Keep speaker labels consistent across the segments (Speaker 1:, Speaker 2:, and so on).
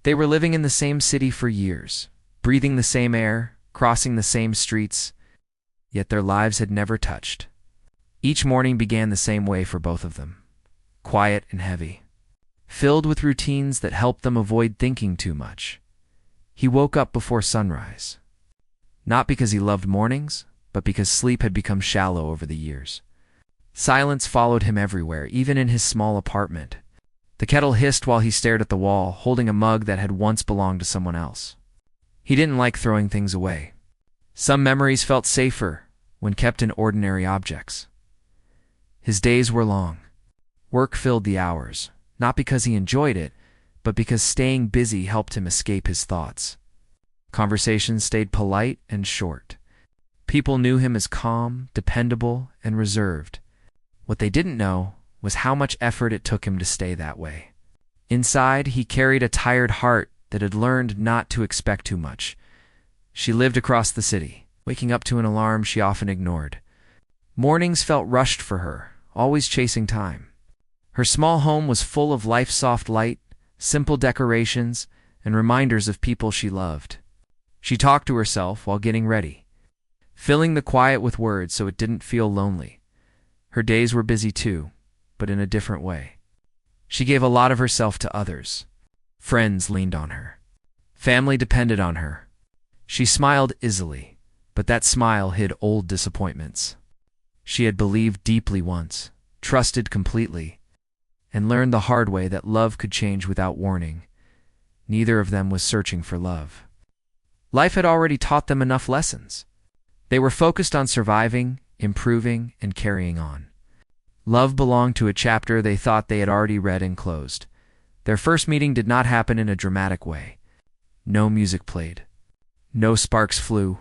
Speaker 1: They were living in the same city for years, breathing the same air, crossing the same streets, yet their lives had never touched. Each morning began the same way for both of them, quiet and heavy, filled with routines that helped them avoid thinking too much. He woke up before sunrise, not because he loved mornings, but because sleep had become shallow over the years. Silence followed him everywhere, even in his small apartment. The kettle hissed while he stared at the wall, holding a mug that had once belonged to someone else. He didn't like throwing things away. Some memories felt safer when kept in ordinary objects. His days were long. Work filled the hours, not because he enjoyed it, but because staying busy helped him escape his thoughts. Conversations stayed polite and short. People knew him as calm, dependable, and reserved. What they didn't know was how much effort it took him to stay that way. Inside, he carried a tired heart that had learned not to expect too much. She lived across the city, waking up to an alarm she often ignored. Mornings felt rushed for her, always chasing time. Her small home was full of life's soft light, simple decorations, and reminders of people she loved. She talked to herself while getting ready, filling the quiet with words so it didn't feel lonely. Her days were busy too, but in a different way. She gave a lot of herself to others. Friends leaned on her. Family depended on her. She smiled easily, but that smile hid old disappointments. She had believed deeply once, trusted completely, and learned the hard way that love could change without warning. Neither of them was searching for love. Life had already taught them enough lessons. They were focused on surviving, improving, and carrying on. Love belonged to a chapter they thought they had already read and closed. Their first meeting did not happen in a dramatic way. No music played. No sparks flew.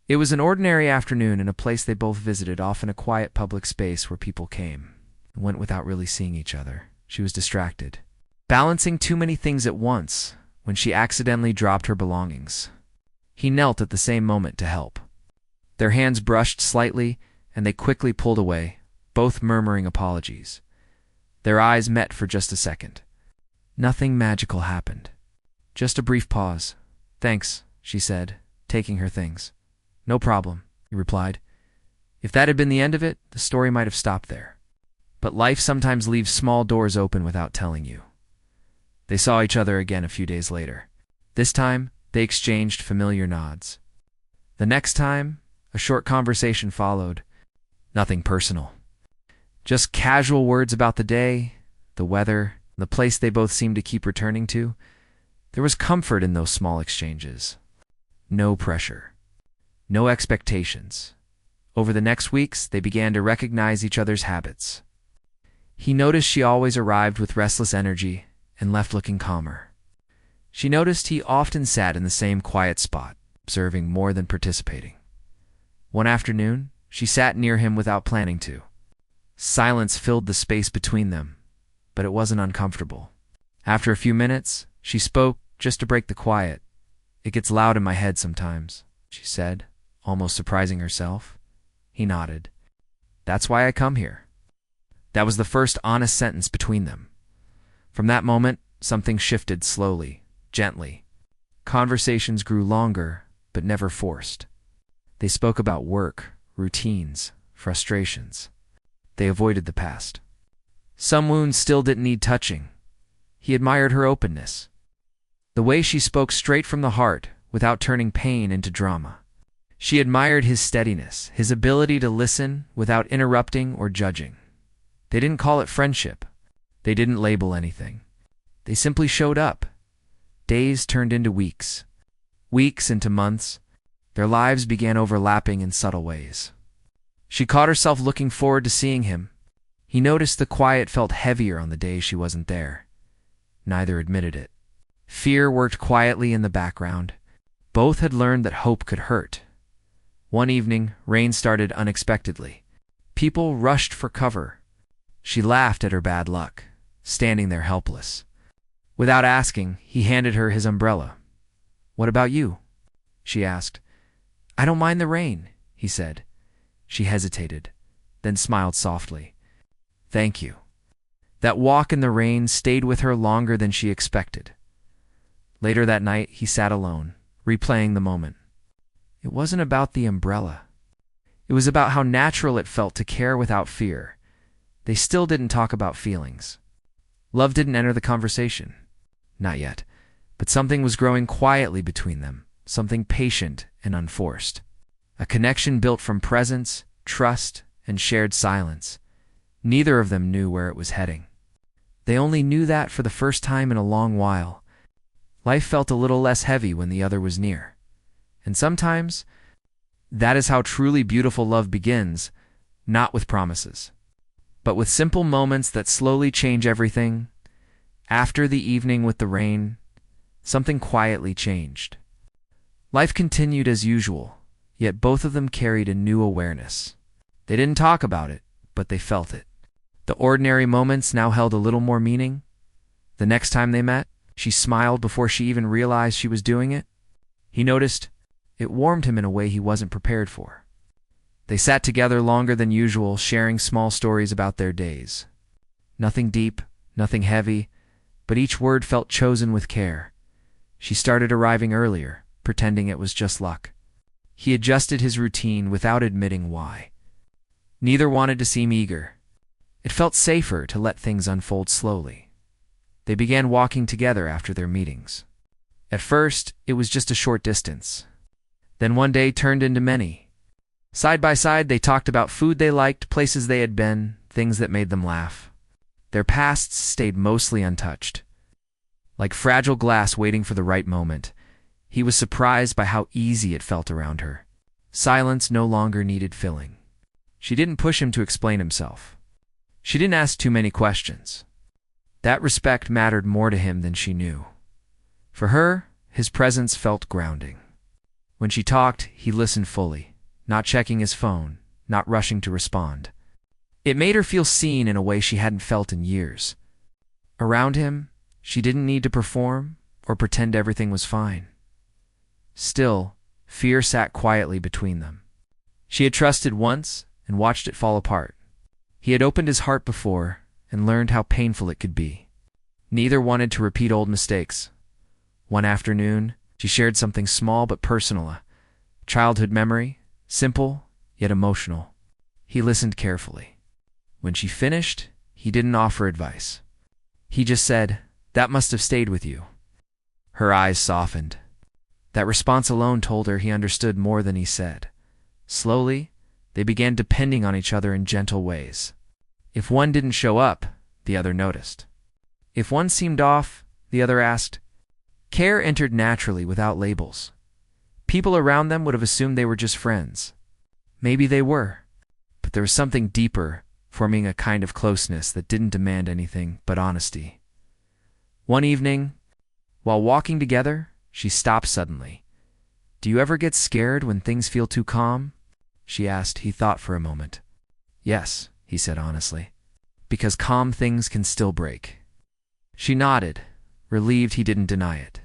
Speaker 1: It was an ordinary afternoon in a place they both visited, often a quiet public space where people came and went without really seeing each other. She was distracted, balancing too many things at once when she accidentally dropped her belongings. He knelt at the same moment to help. Their hands brushed slightly, and they quickly pulled away, both murmuring apologies. Their eyes met for just a second. Nothing magical happened. Just a brief pause. "Thanks," she said, taking her things. "No problem," he replied. If that had been the end of it, the story might have stopped there. But life sometimes leaves small doors open without telling you. They saw each other again a few days later. This time, they exchanged familiar nods. The next time, a short conversation followed. Nothing personal. Just casual words about the day, the weather, the place they both seemed to keep returning to. There was comfort in those small exchanges. No pressure. No expectations. Over the next weeks, they began to recognize each other's habits. He noticed she always arrived with restless energy and left looking calmer. She noticed he often sat in the same quiet spot, observing more than participating. One afternoon, she sat near him without planning to. Silence filled the space between them, but it wasn't uncomfortable. After a few minutes, she spoke just to break the quiet. "It gets loud in my head sometimes," she said, almost surprising herself. He nodded. "That's why I come here." That was the first honest sentence between them. From that moment, something shifted slowly, gently. Conversations grew longer, but never forced. They spoke about work, routines, frustrations. They avoided the past. Some wounds still didn't need touching. He admired her openness. The way she spoke straight from the heart, without turning pain into drama. She admired his steadiness, his ability to listen without interrupting or judging. They didn't call it friendship. They didn't label anything. They simply showed up. Days turned into weeks. Weeks into months. Their lives began overlapping in subtle ways. She caught herself looking forward to seeing him. He noticed the quiet felt heavier on the days she wasn't there. Neither admitted it. Fear worked quietly in the background. Both had learned that hope could hurt. One evening, rain started unexpectedly. People rushed for cover. She laughed at her bad luck, standing there helpless. Without asking, he handed her his umbrella. "What about you?" she asked. "I don't mind the rain," he said. She hesitated, then smiled softly. "Thank you." That walk in the rain stayed with her longer than she expected. Later that night, he sat alone, replaying the moment. It wasn't about the umbrella. It was about how natural it felt to care without fear. They still didn't talk about feelings. Love didn't enter the conversation. Not yet. But something was growing quietly between them, something patient and unforced. A connection built from presence, trust, and shared silence. Neither of them knew where it was heading. They only knew that for the first time in a long while. Life felt a little less heavy when the other was near. And sometimes, that is how truly beautiful love begins, not with promises, but with simple moments that slowly change everything. After the evening with the rain, something quietly changed. Life continued as usual, yet both of them carried a new awareness. They didn't talk about it, but they felt it. The ordinary moments now held a little more meaning. The next time they met, she smiled before she even realized she was doing it. He noticed it warmed him in a way he wasn't prepared for. They sat together longer than usual, sharing small stories about their days. Nothing deep, nothing heavy, but each word felt chosen with care. She started arriving earlier, pretending it was just luck. He adjusted his routine without admitting why. Neither wanted to seem eager. It felt safer to let things unfold slowly. They began walking together after their meetings. At first, it was just a short distance. Then one day turned into many. Side by side, they talked about food they liked, places they had been, things that made them laugh. Their pasts stayed mostly untouched. Like fragile glass waiting for the right moment, he was surprised by how easy it felt around her. Silence no longer needed filling. She didn't push him to explain himself. She didn't ask too many questions. That respect mattered more to him than she knew. For her, his presence felt grounding. When she talked, he listened fully, not checking his phone, not rushing to respond. It made her feel seen in a way she hadn't felt in years. Around him, she didn't need to perform or pretend everything was fine. Still, fear sat quietly between them. She had trusted once and watched it fall apart. He had opened his heart before and learned how painful it could be. Neither wanted to repeat old mistakes. One afternoon, she shared something small but personal, a childhood memory, simple yet emotional. He listened carefully. When she finished, he didn't offer advice. He just said, "That must have stayed with you." Her eyes softened. That response alone told her he understood more than he said. Slowly, they began depending on each other in gentle ways. If one didn't show up, the other noticed. If one seemed off, the other asked. Care entered naturally without labels. People around them would have assumed they were just friends. Maybe they were, but there was something deeper, forming a kind of closeness that didn't demand anything but honesty. One evening, while walking together, she stopped suddenly. "Do you ever get scared when things feel too calm?" she asked. He thought for a moment. "Yes," he said honestly, "because calm things can still break." She nodded, relieved he didn't deny it.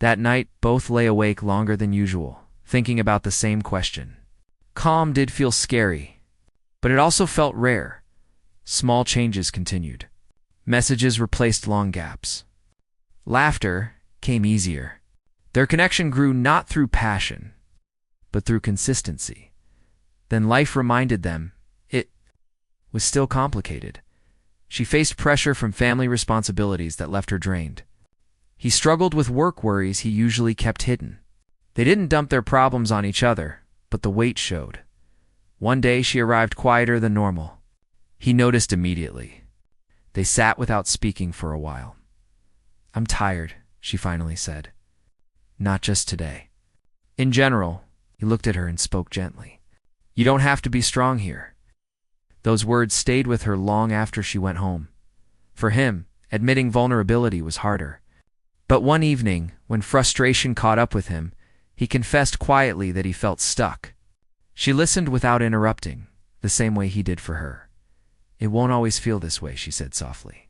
Speaker 1: That night, both lay awake longer than usual, thinking about the same question. Calm did feel scary, but it also felt rare. Small changes continued. Messages replaced long gaps. Laughter came easier. Their connection grew not through passion, but through consistency. Then life reminded them it was still complicated. She faced pressure from family responsibilities that left her drained. He struggled with work worries he usually kept hidden. They didn't dump their problems on each other, but the weight showed. One day she arrived quieter than normal. He noticed immediately. They sat without speaking for a while. "I'm tired," she finally said. "Not just today." In general, he looked at her and spoke gently. "You don't have to be strong here." Those words stayed with her long after she went home. For him, admitting vulnerability was harder. But one evening, when frustration caught up with him, he confessed quietly that he felt stuck. She listened without interrupting, the same way he did for her. "It won't always feel this way," she said softly.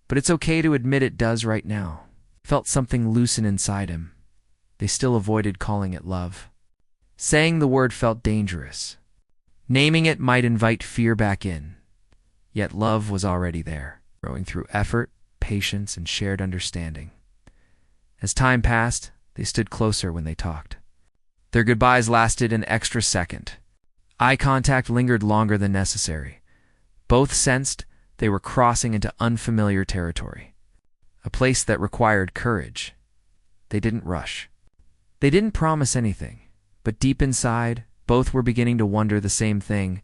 Speaker 1: "But it's okay to admit it does right now." Felt something loosen inside him. They still avoided calling it love. Saying the word felt dangerous. Naming it might invite fear back in. Yet love was already there, growing through effort, patience, and shared understanding. As time passed, they stood closer when they talked. Their goodbyes lasted an extra second. Eye contact lingered longer than necessary. Both sensed they were crossing into unfamiliar territory, a place that required courage. They didn't rush. They didn't promise anything, but deep inside, both were beginning to wonder the same thing.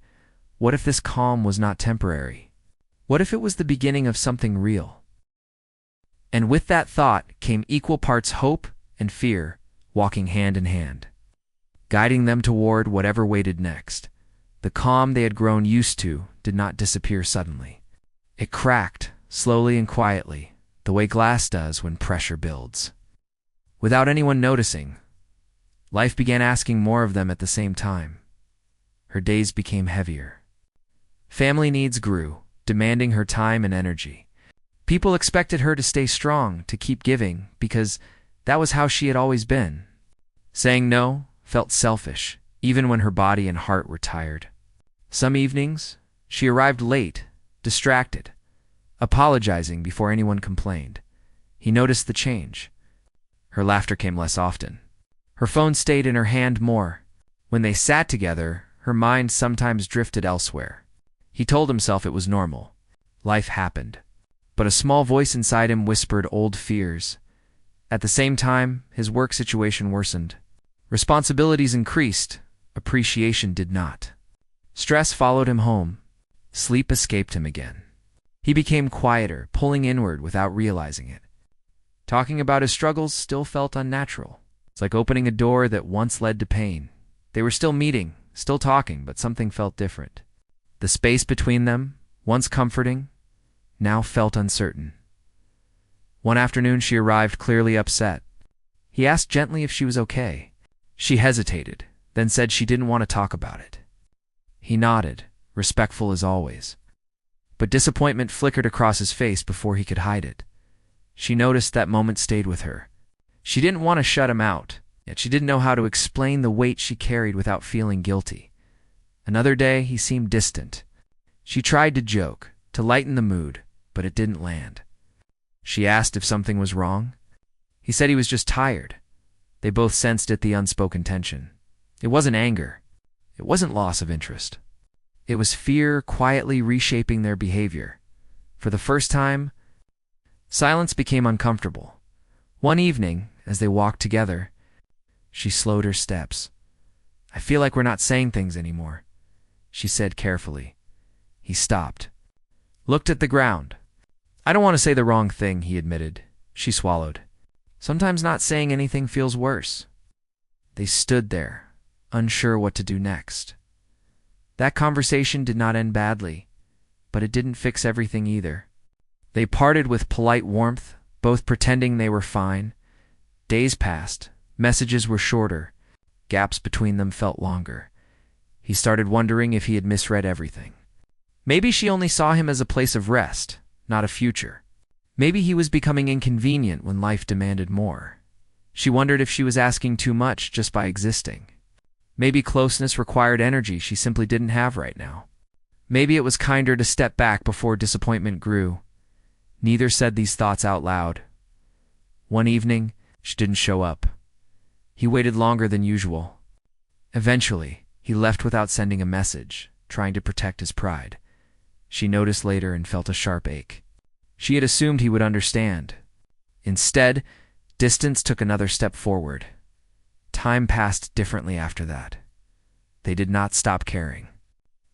Speaker 1: What if this calm was not temporary? What if it was the beginning of something real? And with that thought came equal parts hope and fear, walking hand in hand, guiding them toward whatever waited next. The calm they had grown used to did not disappear suddenly. It cracked, slowly and quietly, the way glass does when pressure builds. Without anyone noticing, life began asking more of them at the same time. Her days became heavier. Family needs grew, demanding her time and energy. People expected her to stay strong, to keep giving, because that was how she had always been. Saying no felt selfish, even when her body and heart were tired. Some evenings, she arrived late, distracted, apologizing before anyone complained. He noticed the change. Her laughter came less often. Her phone stayed in her hand more. When they sat together, her mind sometimes drifted elsewhere. He told himself it was normal. Life happened. But a small voice inside him whispered old fears. At the same time, his work situation worsened. Responsibilities increased. Appreciation did not. Stress followed him home. Sleep escaped him again. He became quieter, pulling inward without realizing it. Talking about his struggles still felt unnatural. It's like opening a door that once led to pain. They were still meeting, still talking, but something felt different. The space between them, once comforting, now felt uncertain. One afternoon she arrived clearly upset. He asked gently if she was okay. She hesitated, then said she didn't want to talk about it. He nodded, respectful as always. But disappointment flickered across his face before he could hide it. She noticed that moment stayed with her. She didn't want to shut him out, yet she didn't know how to explain the weight she carried without feeling guilty. Another day, he seemed distant. She tried to joke, to lighten the mood, but it didn't land. She asked if something was wrong. He said he was just tired. They both sensed it, the unspoken tension. It wasn't anger. It wasn't loss of interest. It was fear quietly reshaping their behavior. For the first time, silence became uncomfortable. One evening, as they walked together, she slowed her steps. "I feel like we're not saying things anymore," she said carefully. He stopped, looked at the ground. "I don't want to say the wrong thing," he admitted. She swallowed. "Sometimes not saying anything feels worse." They stood there, unsure what to do next. That conversation did not end badly, but it didn't fix everything either. They parted with polite warmth, both pretending they were fine. Days passed, messages were shorter, gaps between them felt longer. He started wondering if he had misread everything. Maybe she only saw him as a place of rest, not a future. Maybe he was becoming inconvenient when life demanded more. She wondered if she was asking too much just by existing. Maybe closeness required energy she simply didn't have right now. Maybe it was kinder to step back before disappointment grew. Neither said these thoughts out loud. One evening, she didn't show up. He waited longer than usual. Eventually, he left without sending a message, trying to protect his pride. She noticed later and felt a sharp ache. She had assumed he would understand. Instead, distance took another step forward. Time passed differently after that. They did not stop caring.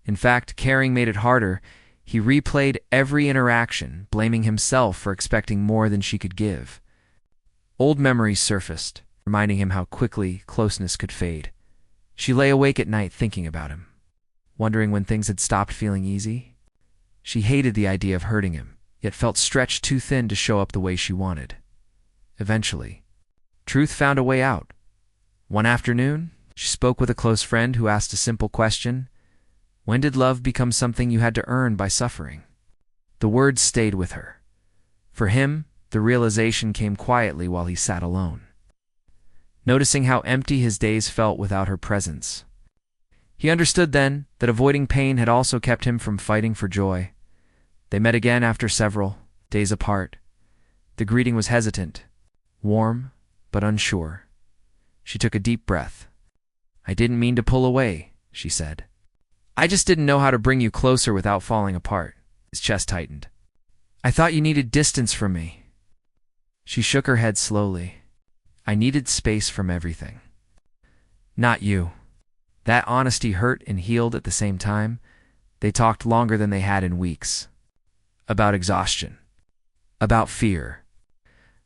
Speaker 1: In fact, caring made it harder. He replayed every interaction, blaming himself for expecting more than she could give. Old memories surfaced, reminding him how quickly closeness could fade. She lay awake at night thinking about him, wondering when things had stopped feeling easy. She hated the idea of hurting him, yet felt stretched too thin to show up the way she wanted. Eventually, truth found a way out. One afternoon, she spoke with a close friend who asked a simple question: when did love become something you had to earn by suffering? The words stayed with her. For him, the realization came quietly while he sat alone, noticing how empty his days felt without her presence. He understood then that avoiding pain had also kept him from fighting for joy. They met again after several days apart. The greeting was hesitant. warm but unsure. She took a deep breath. "I didn't mean to pull away," she said. "I just didn't know how to bring you closer without falling apart." His chest tightened. "I thought you needed distance from me." She shook her head slowly. "I needed space from everything. Not you." That honesty hurt and healed at the same time. They talked longer than they had in weeks. About exhaustion. About fear.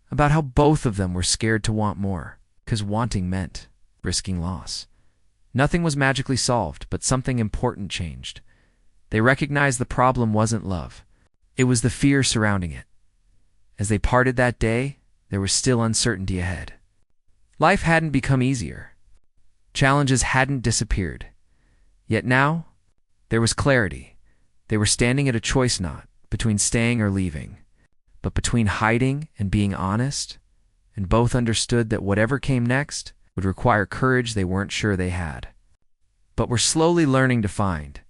Speaker 1: About how both of them were scared to want more, because wanting meant risking loss. Nothing was magically solved, but something important changed. They recognized the problem wasn't love. It was the fear surrounding it. As they parted that day, there was still uncertainty ahead. Life hadn't become easier. Challenges hadn't disappeared. Yet now, there was clarity. They were standing at a choice, not between staying or leaving, but between hiding and being honest, and both understood that whatever came next would require courage they weren't sure they had, but were slowly learning to find.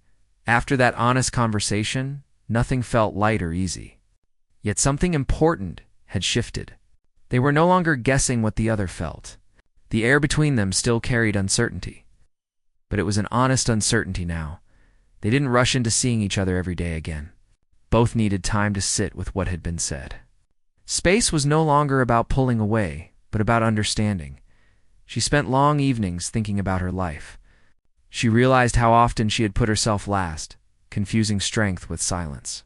Speaker 1: After that honest conversation, nothing felt light or easy. Yet something important had shifted. They were no longer guessing what the other felt. The air between them still carried uncertainty, but it was an honest uncertainty now. They didn't rush into seeing each other every day again. Both needed time to sit with what had been said. Space was no longer about pulling away, but about understanding. She spent long evenings thinking about her life. She realized how often she had put herself last, confusing strength with silence.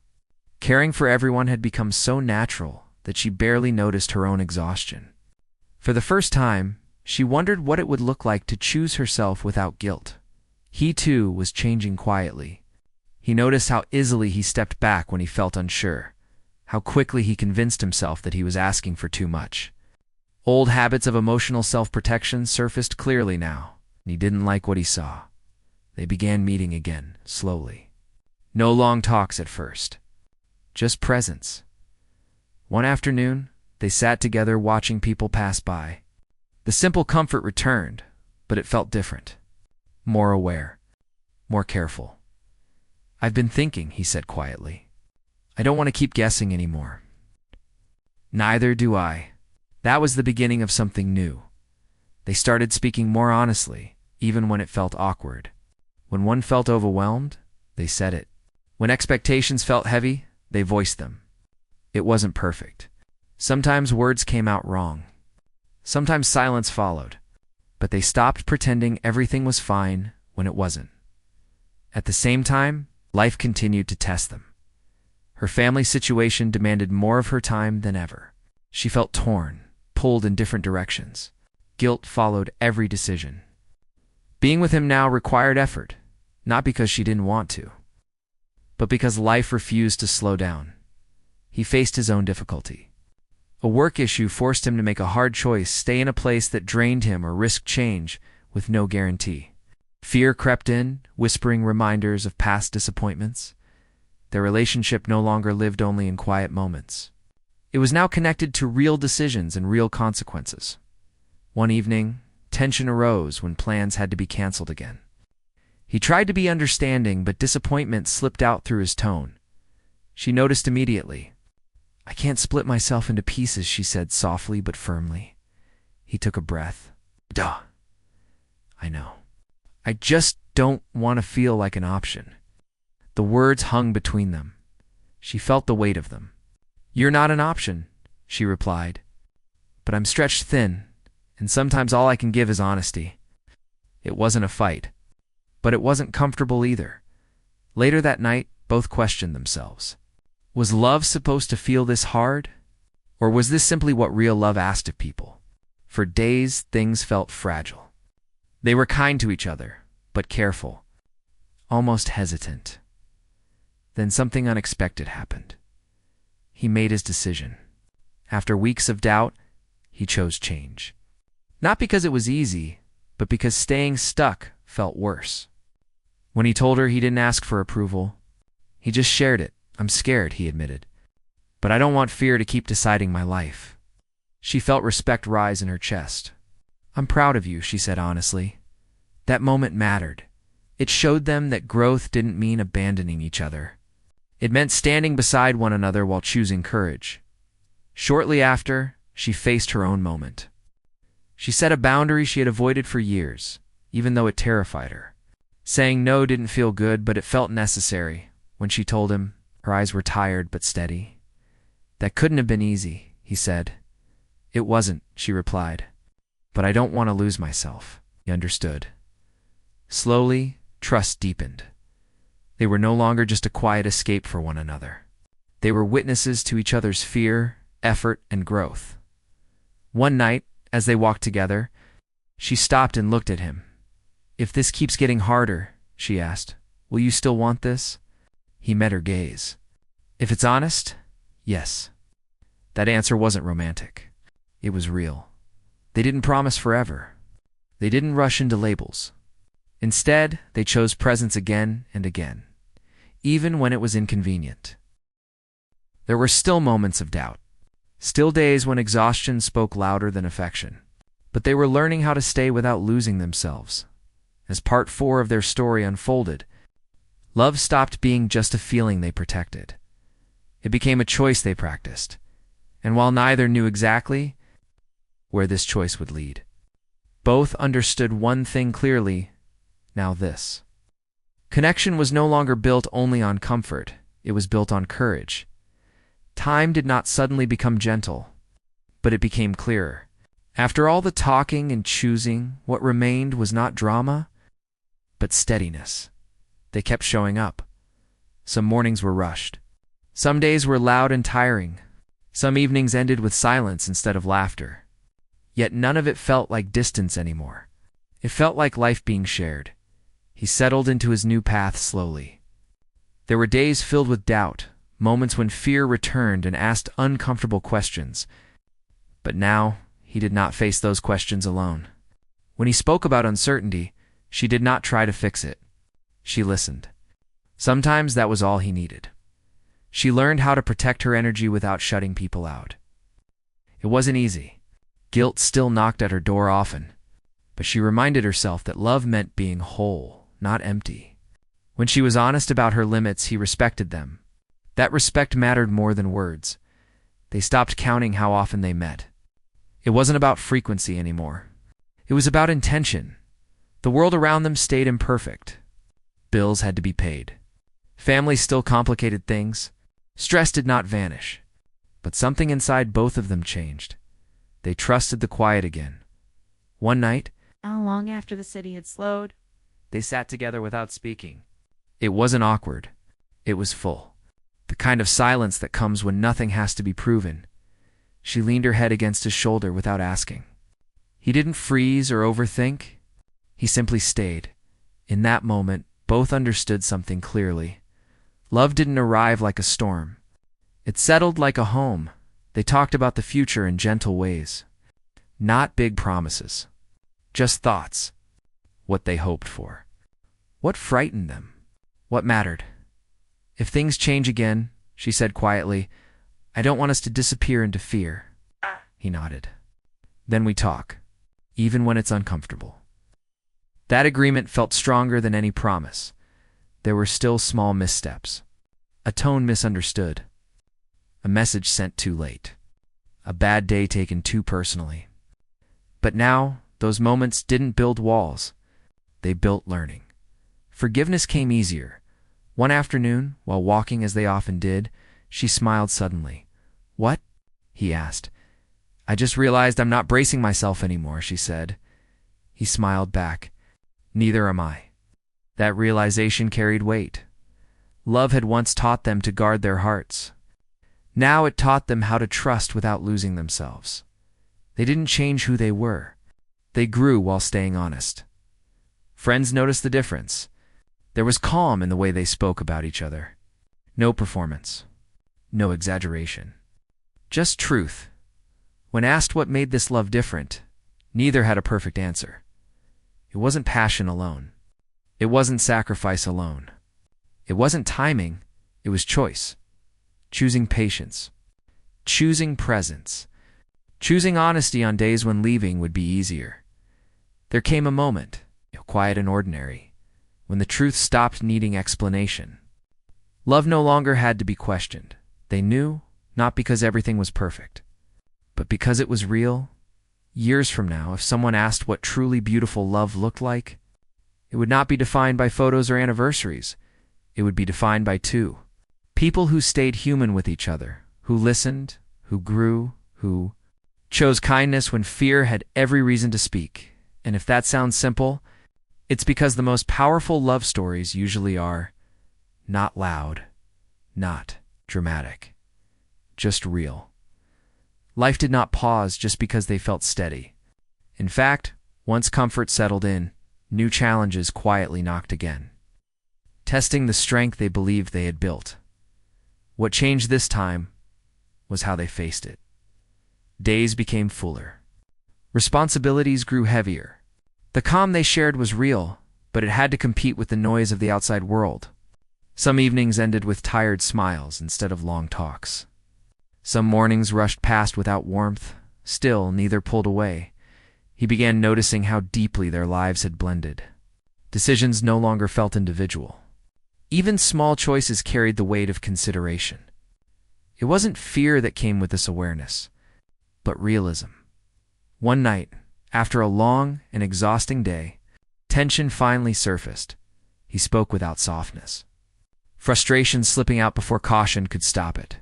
Speaker 1: Caring for everyone had become so natural that she barely noticed her own exhaustion. For the first time, she wondered what it would look like to choose herself without guilt. He, too, was changing quietly. He noticed how easily he stepped back when he felt unsure, how quickly he convinced himself that he was asking for too much. Old habits of emotional self-protection surfaced clearly now, and he didn't like what he saw. They began meeting again, slowly. No long talks at first, just presence. One afternoon, they sat together watching people pass by. The simple comfort returned, but it felt different. More aware, more careful. "I've been thinking," he said quietly. "I don't want to keep guessing anymore." "Neither do I." That was the beginning of something new. They started speaking more honestly, even when it felt awkward. When one felt overwhelmed, they said it. When expectations felt heavy, they voiced them. It wasn't perfect. Sometimes words came out wrong. Sometimes silence followed. But they stopped pretending everything was fine when it wasn't. At the same time, life continued to test them. Her family situation demanded more of her time than ever. She felt torn, pulled in different directions. Guilt followed every decision. Being with him now required effort, not because she didn't want to, but because life refused to slow down. He faced his own difficulty. A work issue forced him to make a hard choice: stay in a place that drained him or risk change with no guarantee. Fear crept in, whispering reminders of past disappointments. Their relationship no longer lived only in quiet moments. It was now connected to real decisions and real consequences. One evening, tension arose when plans had to be canceled again. He tried to be understanding, but disappointment slipped out through his tone. She noticed immediately. "I can't split myself into pieces," she said softly but firmly. He took a breath. "Duh. I know. I just don't want to feel like an option." The words hung between them. She felt the weight of them. "You're not an option," she replied. "But I'm stretched thin, and sometimes all I can give is honesty." It wasn't a fight, but it wasn't comfortable either. Later that night, both questioned themselves. Was love supposed to feel this hard? Or was this simply what real love asked of people? For days, things felt fragile. They were kind to each other, but careful, almost hesitant. Then something unexpected happened. He made his decision. After weeks of doubt, he chose change. Not because it was easy, but because staying stuck felt worse. When he told her he didn't ask for approval, he just shared it. "I'm scared," he admitted, "but I don't want fear to keep deciding my life." She felt respect rise in her chest. "I'm proud of you," she said honestly. That moment mattered. It showed them that growth didn't mean abandoning each other. It meant standing beside one another while choosing courage. Shortly after, she faced her own moment. She set a boundary she had avoided for years, even though it terrified her. Saying no didn't feel good, but it felt necessary. When she told him, her eyes were tired but steady. "That couldn't have been easy," he said. "It wasn't," she replied. "But I don't want to lose myself." He understood. Slowly, trust deepened. They were no longer just a quiet escape for one another. They were witnesses to each other's fear, effort, and growth. One night, as they walked together, she stopped and looked at him. "If this keeps getting harder," she asked, "will you still want this?" He met her gaze. "If it's honest, yes." That answer wasn't romantic. It was real. They didn't promise forever. They didn't rush into labels. Instead, they chose presence again and again, even when it was inconvenient. There were still moments of doubt, still days when exhaustion spoke louder than affection. But they were learning how to stay without losing themselves. As part 4 of their story unfolded, love stopped being just a feeling they protected. It became a choice they practiced. And while neither knew exactly where this choice would lead, both understood one thing clearly, now this. Connection was no longer built only on comfort, it was built on courage. Time did not suddenly become gentle, but it became clearer. After all the talking and choosing, what remained was not drama, but steadiness. They kept showing up. Some mornings were rushed. Some days were loud and tiring. Some evenings ended with silence instead of laughter. Yet none of it felt like distance anymore. It felt like life being shared. He settled into his new path slowly. There were days filled with doubt, moments when fear returned and asked uncomfortable questions. But now, he did not face those questions alone. When he spoke about uncertainty, she did not try to fix it. She listened. Sometimes that was all he needed. She learned how to protect her energy without shutting people out. It wasn't easy. Guilt still knocked at her door often. But she reminded herself that love meant being whole, not empty. When she was honest about her limits, he respected them. That respect mattered more than words. They stopped counting how often they met. It wasn't about frequency anymore. It was about intention. The world around them stayed imperfect. Bills had to be paid. Family still complicated things. Stress did not vanish. But something inside both of them changed. They trusted the quiet again. One night,
Speaker 2: Not long after the city had slowed,
Speaker 1: they sat together without speaking. It wasn't awkward. It was full. The kind of silence that comes when nothing has to be proven. She leaned her head against his shoulder without asking. He didn't freeze or overthink. He simply stayed. In that moment, both understood something clearly. Love didn't arrive like a storm. It settled like a home. They talked about the future in gentle ways. Not big promises. Just thoughts. What they hoped for. What frightened them. What mattered. "If things change again," she said quietly, "I don't want us to disappear into fear." He nodded. "Then we talk, even when it's uncomfortable." That agreement felt stronger than any promise. There were still small missteps. A tone misunderstood. A message sent too late. A bad day taken too personally. But now, those moments didn't build walls. They built learning. Forgiveness came easier. One afternoon, while walking as they often did, she smiled suddenly. "What?" he asked. "I just realized I'm not bracing myself anymore," she said. He smiled back. "Neither am I." That realization carried weight. Love had once taught them to guard their hearts. Now it taught them how to trust without losing themselves. They didn't change who they were. They grew while staying honest. Friends noticed the difference. There was calm in the way they spoke about each other. No performance. No exaggeration. Just truth. When asked what made this love different, neither had a perfect answer. It wasn't passion alone. It wasn't sacrifice alone. It wasn't timing. It was choice. Choosing patience. Choosing presence. Choosing honesty on days when leaving would be easier. There came a moment, quiet and ordinary, when the truth stopped needing explanation. Love no longer had to be questioned. They knew, not because everything was perfect, But because it was real, years from now, if someone asked what truly beautiful love looked like, it would not be defined by photos or anniversaries. It would be defined by two people who stayed human with each other, who listened, who grew, who chose kindness when fear had every reason to speak. And if that sounds simple, it's because the most powerful love stories usually are not loud, not dramatic, just real. Life did not pause just because they felt steady. In fact, once comfort settled in, new challenges quietly knocked again, testing the strength they believed they had built. What changed this time was how they faced it. Days became fuller. Responsibilities grew heavier. The calm they shared was real, but it had to compete with the noise of the outside world. Some evenings ended with tired smiles instead of long talks. Some mornings rushed past without warmth. Still, neither pulled away. He began noticing how deeply their lives had blended. Decisions no longer felt individual. Even small choices carried the weight of consideration. It wasn't fear that came with this awareness, but realism. One night, after a long and exhausting day, tension finally surfaced. He spoke without softness. Frustration slipping out before caution could stop it.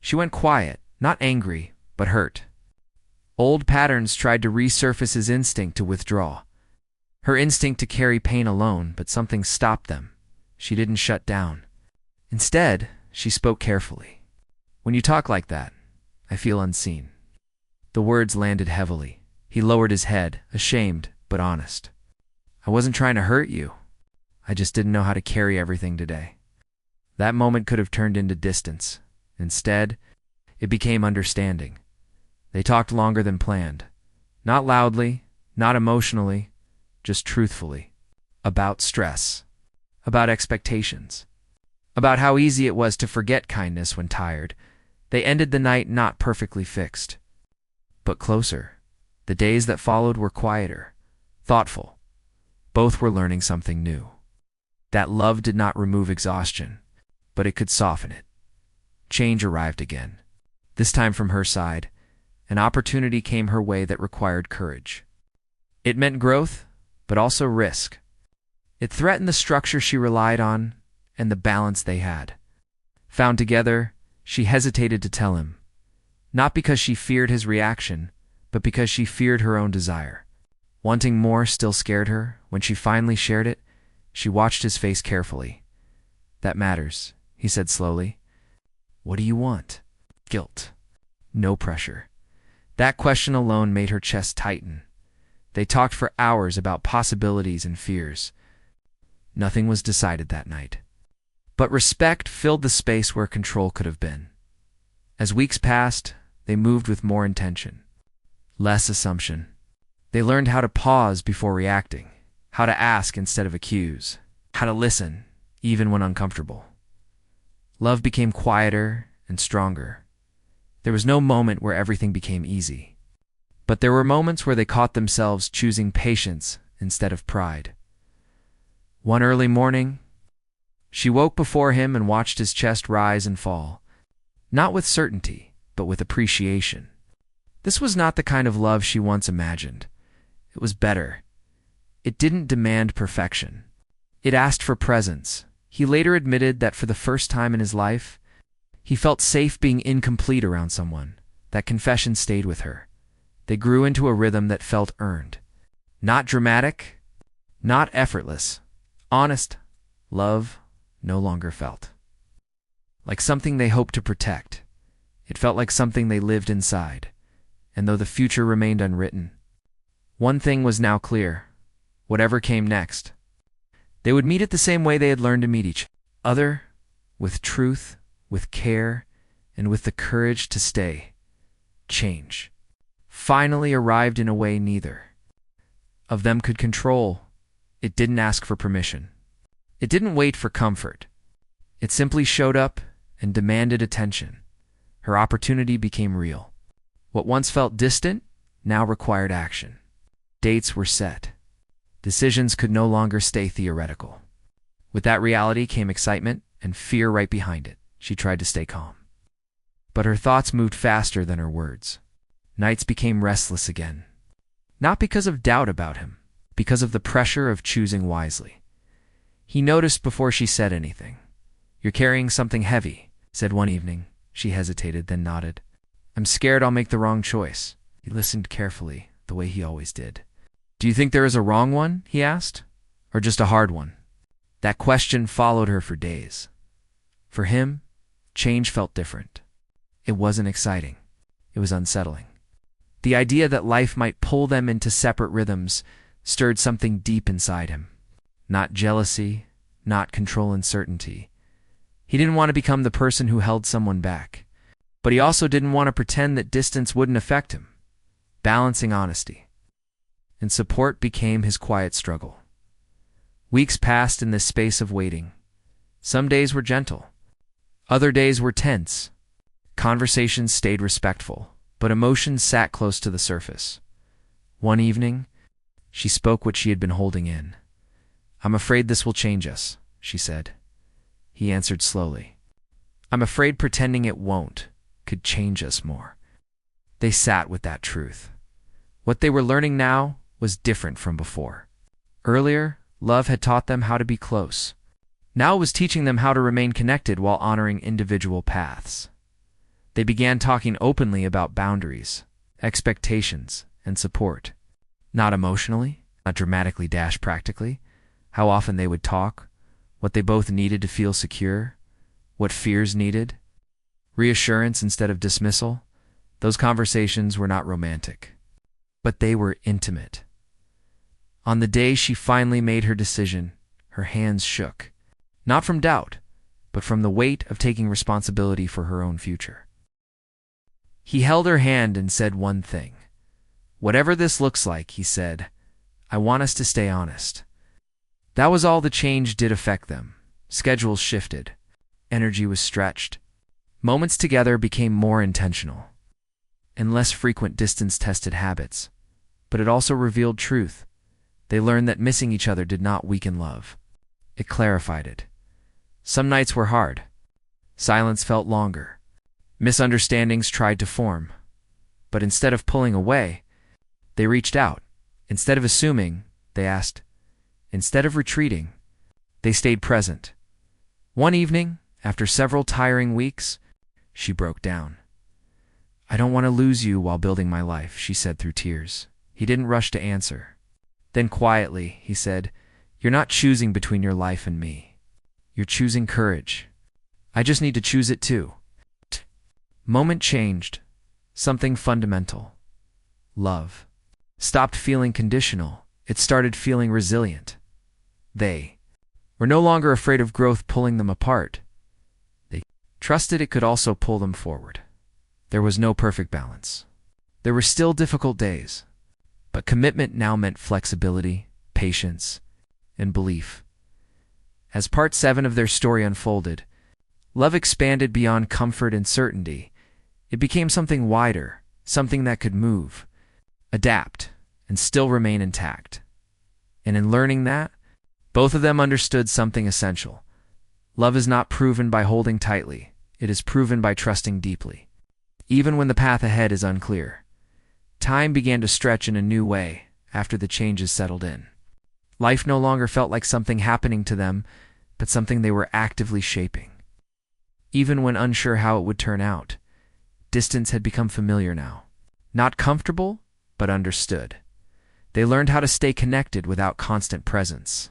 Speaker 1: She went quiet, not angry, but hurt. Old patterns tried to resurface his instinct to withdraw. Her instinct to carry pain alone, but something stopped them. She didn't shut down. Instead, she spoke carefully. "When you talk like that, I feel unseen." The words landed heavily. He lowered his head, ashamed but honest. "I wasn't trying to hurt you. I just didn't know how to carry everything today." That moment could have turned into distance. Instead, it became understanding. They talked longer than planned. Not loudly, not emotionally, just truthfully. About stress. About expectations. About how easy it was to forget kindness when tired. They ended the night not perfectly fixed, but closer. The days that followed were quieter, thoughtful. Both were learning something new. That love did not remove exhaustion, but it could soften it. Change arrived again. This time from her side, an opportunity came her way that required courage. It meant growth, but also risk. It threatened the structure she relied on and the balance they had. Found together, she hesitated to tell him, not because she feared his reaction, but because she feared her own desire. Wanting more still scared her. When she finally shared it, she watched his face carefully. "That matters," he said slowly. "What do you want?" Guilt. No pressure. That question alone made her chest tighten. They talked for hours about possibilities and fears. Nothing was decided that night. But respect filled the space where control could have been. As weeks passed, they moved with more intention. Less assumption. They learned how to pause before reacting, how to ask instead of accuse, how to listen, even when uncomfortable. Love became quieter and stronger. There was no moment where everything became easy. But there were moments where they caught themselves choosing patience instead of pride. One early morning, she woke before him and watched his chest rise and fall, not with certainty, but with appreciation. This was not the kind of love she once imagined. It was better. It didn't demand perfection. It asked for presence. He later admitted that for the first time in his life, he felt safe being incomplete around someone. That confession stayed with her. They grew into a rhythm that felt earned. Not dramatic, not effortless. Honest. Love no longer felt like something they hoped to protect. It felt like something they lived inside. And though the future remained unwritten, one thing was now clear. Whatever came next, they would meet it the same way they had learned to meet each other, with truth, with care, and with the courage to stay. Change finally arrived in a way neither of them could control. It didn't ask for permission. It didn't wait for comfort. It simply showed up and demanded attention. Her opportunity became real. What once felt distant now required action. Dates were set. Decisions could no longer stay theoretical. With that reality came excitement and fear right behind it. She tried to stay calm. But her thoughts moved faster than her words. Nights became restless again. Not because of doubt about him, because of the pressure of choosing wisely. He noticed before she said anything. "You're carrying something heavy," said one evening. She hesitated, then nodded. "I'm scared I'll make the wrong choice." He listened carefully, the way he always did. "Do you think there is a wrong one?" he asked. "Or just a hard one?" That question followed her for days. For him, change felt different. It wasn't exciting. It was unsettling. The idea that life might pull them into separate rhythms stirred something deep inside him. Not jealousy, not control and certainty. He didn't want to become the person who held someone back. But he also didn't want to pretend that distance wouldn't affect him. Balancing honesty and support became his quiet struggle. Weeks passed in this space of waiting. Some days were gentle. Other days were tense. Conversations stayed respectful, but emotions sat close to the surface. One evening, she spoke what she had been holding in. "I'm afraid this will change us," she said. He answered slowly. "I'm afraid pretending it won't could change us more." They sat with that truth. What they were learning now was different from before. Earlier, love had taught them how to be close. Now it was teaching them how to remain connected while honoring individual paths. They began talking openly about boundaries, expectations, and support. Not emotionally, not dramatically dash practically. How often they would talk, what they both needed to feel secure, what fears needed. Reassurance instead of dismissal. Those conversations were not romantic, but they were intimate. On the day she finally made her decision, her hands shook. Not from doubt, but from the weight of taking responsibility for her own future. He held her hand and said one thing. "Whatever this looks like," he said, "I want us to stay honest." That was all. The change did affect them. Schedules shifted. Energy was stretched. Moments together became more intentional. And less frequent distance tested habits. But it also revealed truth. They learned that missing each other did not weaken love. It clarified it. Some nights were hard. Silence felt longer. Misunderstandings tried to form. But instead of pulling away, they reached out. Instead of assuming, they asked. Instead of retreating, they stayed present. One evening, after several tiring weeks, she broke down. "I don't want to lose you while building my life," she said through tears. He didn't rush to answer. Then quietly, he said, "You're not choosing between your life and me. You're choosing courage. I just need to choose it too." Moment changed. Something fundamental. Love stopped feeling conditional. It started feeling resilient. They were no longer afraid of growth pulling them apart. They trusted it could also pull them forward. There was no perfect balance. There were still difficult days. But commitment now meant flexibility, patience, and belief. As part 7 of their story unfolded, love expanded beyond comfort and certainty. It became something wider, something that could move, adapt, and still remain intact. And in learning that, both of them understood something essential. Love is not proven by holding tightly. It is proven by trusting deeply. Even when the path ahead is unclear. Time began to stretch in a new way after the changes settled in. Life no longer felt like something happening to them, but something they were actively shaping. Even when unsure how it would turn out, distance had become familiar now. Not comfortable, but understood. They learned how to stay connected without constant presence.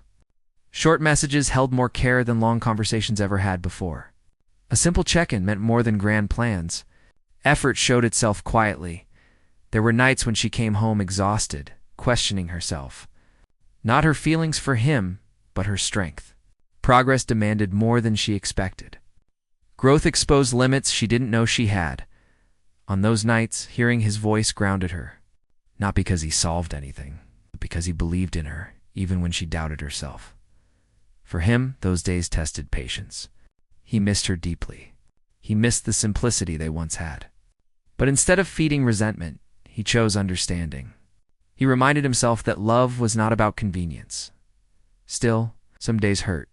Speaker 1: Short messages held more care than long conversations ever had before. A simple check-in meant more than grand plans. Effort showed itself quietly. There were nights when she came home exhausted, questioning herself. Not her feelings for him, but her strength. Progress demanded more than she expected. Growth exposed limits she didn't know she had. On those nights, hearing his voice grounded her. Not because he solved anything, but because he believed in her, even when she doubted herself. For him, those days tested patience. He missed her deeply. He missed the simplicity they once had. But instead of feeding resentment, he chose understanding. He reminded himself that love was not about convenience. Still, some days hurt.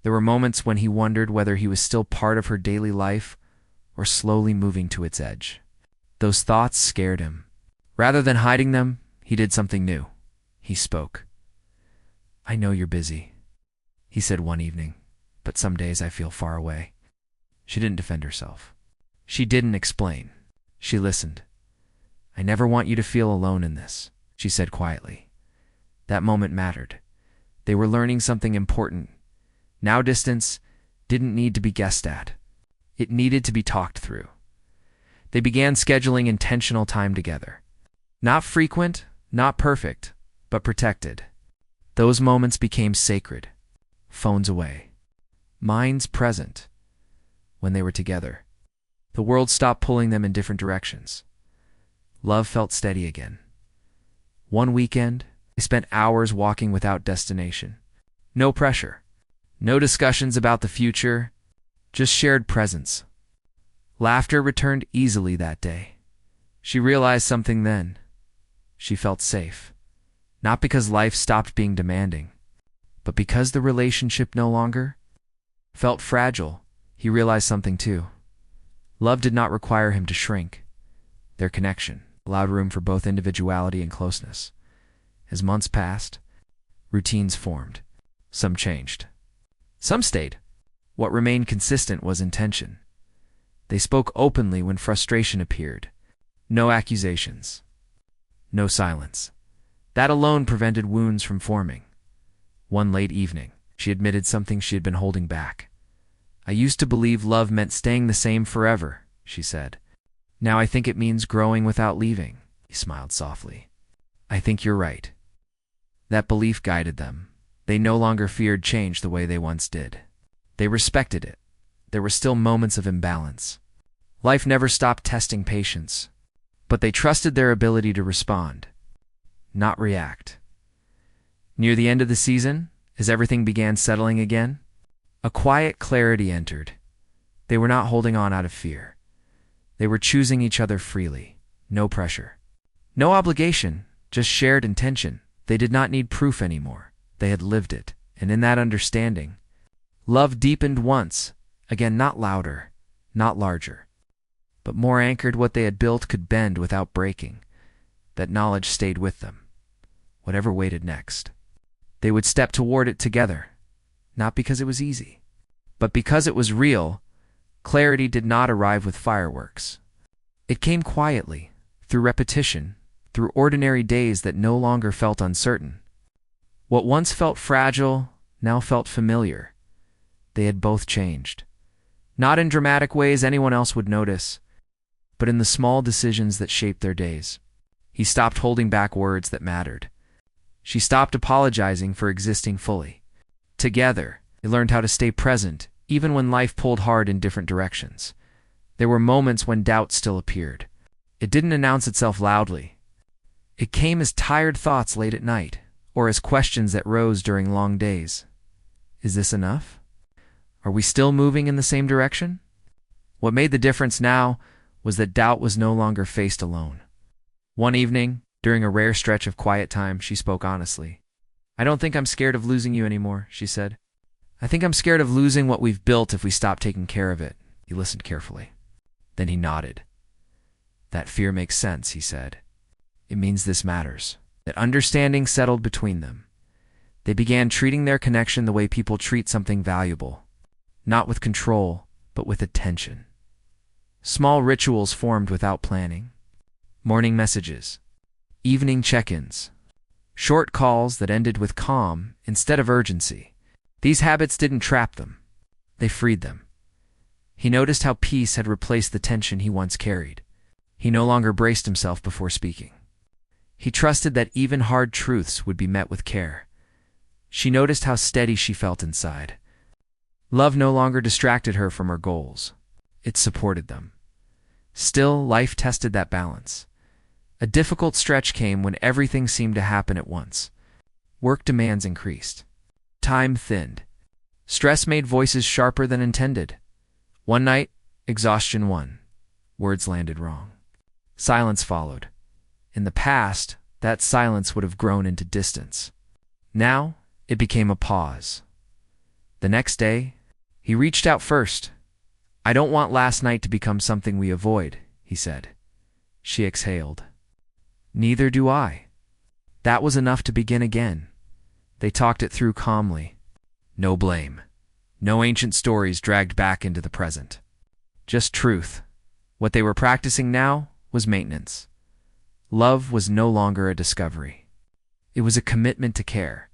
Speaker 1: There were moments when he wondered whether he was still part of her daily life or slowly moving to its edge. Those thoughts scared him. Rather than hiding them, he did something new. He spoke. "I know you're busy," he said one evening, "but some days I feel far away." She didn't defend herself. She didn't explain. She listened. "I never want you to feel alone in this," she said quietly. That moment mattered. They were learning something important. Now distance didn't need to be guessed at. It needed to be talked through. They began scheduling intentional time together. Not frequent, not perfect, but protected. Those moments became sacred. Phones away. Minds present. When they were together, the world stopped pulling them in different directions. Love felt steady again. One weekend, they spent hours walking without destination. No pressure. No discussions about the future. Just shared presence. Laughter returned easily that day. She realized something then. She felt safe. Not because life stopped being demanding, but because the relationship no longer felt fragile. He realized something too. Love did not require him to shrink. Their connection allowed room for both individuality and closeness. As months passed, routines formed. Some changed. Some stayed. What remained consistent was intention. They spoke openly when frustration appeared. No accusations. No silence. That alone prevented wounds from forming. One late evening, she admitted something she had been holding back. "I used to believe love meant staying the same forever," she said. "Now I think it means growing without leaving." He smiled softly. "I think you're right." That belief guided them. They no longer feared change the way they once did. They respected it. There were still moments of imbalance. Life never stopped testing patience, but they trusted their ability to respond, not react. Near the end of the season, as everything began settling again, a quiet clarity entered. They were not holding on out of fear. They were choosing each other freely. No pressure. No obligation, just shared intention. They did not need proof anymore. They had lived it, and in that understanding, love deepened once, again not louder, not larger, but more anchored. What they had built could bend without breaking. That knowledge stayed with them. Whatever waited next, they would step toward it together, not because it was easy, but because it was real. Clarity did not arrive with fireworks. It came quietly, through repetition, through ordinary days that no longer felt uncertain. What once felt fragile now felt familiar. They had both changed. Not in dramatic ways anyone else would notice, but in the small decisions that shaped their days. He stopped holding back words that mattered. She stopped apologizing for existing fully. Together, they learned how to stay present, even when life pulled hard in different directions. There were moments when doubt still appeared. It didn't announce itself loudly. It came as tired thoughts late at night, or as questions that rose during long days. Is this enough? Are we still moving in the same direction? What made the difference now was that doubt was no longer faced alone. One evening, during a rare stretch of quiet time, she spoke honestly. "I don't think I'm scared of losing you anymore," she said. "I think I'm scared of losing what we've built if we stop taking care of it." He listened carefully. Then he nodded. "That fear makes sense," he said. "It means this matters." That understanding settled between them. They began treating their connection the way people treat something valuable. Not with control, but with attention. Small rituals formed without planning. Morning messages. Evening check-ins. Short calls that ended with calm instead of urgency. These habits didn't trap them. They freed them. He noticed how peace had replaced the tension he once carried. He no longer braced himself before speaking. He trusted that even hard truths would be met with care. She noticed how steady she felt inside. Love no longer distracted her from her goals. It supported them. Still, life tested that balance. A difficult stretch came when everything seemed to happen at once. Work demands increased. Time thinned. Stress made voices sharper than intended. One night, exhaustion won. Words landed wrong. Silence followed. In the past, that silence would have grown into distance. Now, it became a pause. The next day, he reached out first. "I don't want last night to become something we avoid," he said. she exhaled. Neither do I. That was enough to begin again. They talked it through calmly. No blame. No ancient stories dragged back into the present. Just truth. What they were practicing now was maintenance. Love was no longer a discovery. It was a commitment to care.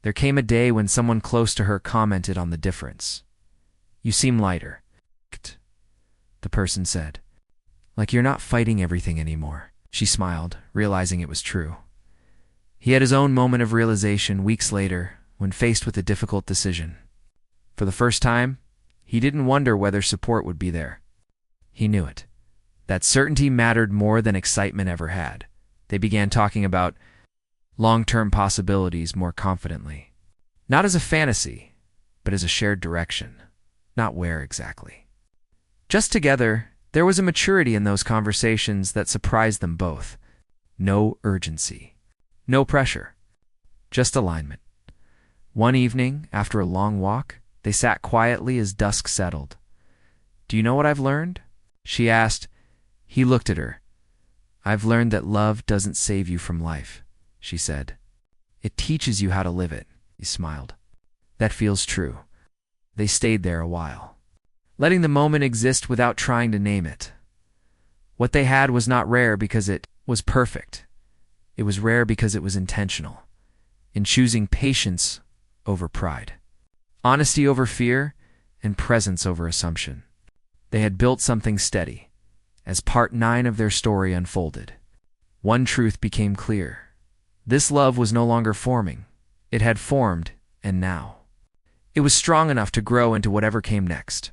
Speaker 1: There came a day when someone close to her commented on the difference. "You seem lighter," the person said. "Like you're not fighting everything anymore." She smiled, realizing it was true. He had his own moment of realization weeks later when faced with a difficult decision. For the first time, he didn't wonder whether support would be there. He knew it. That certainty mattered more than excitement ever had. They began talking about long-term possibilities more confidently. Not as a fantasy, but as a shared direction. Not where exactly. Just together, there was a maturity in those conversations that surprised them both. No urgency. No pressure. Just alignment. One evening, after a long walk, they sat quietly as dusk settled. "Do you know what I've learned?" she asked. He looked at her. "I've learned that love doesn't save you from life," she said. "It teaches you how to live it," he smiled. "That feels true." They stayed there a while, letting the moment exist without trying to name it. What they had was not rare because it was perfect. It was rare because it was intentional, in choosing patience over pride, honesty over fear, and presence over assumption. They had built something steady. As part 9 of their story unfolded, one truth became clear. This love was no longer forming. It had formed, and now it was strong enough to grow into whatever came next.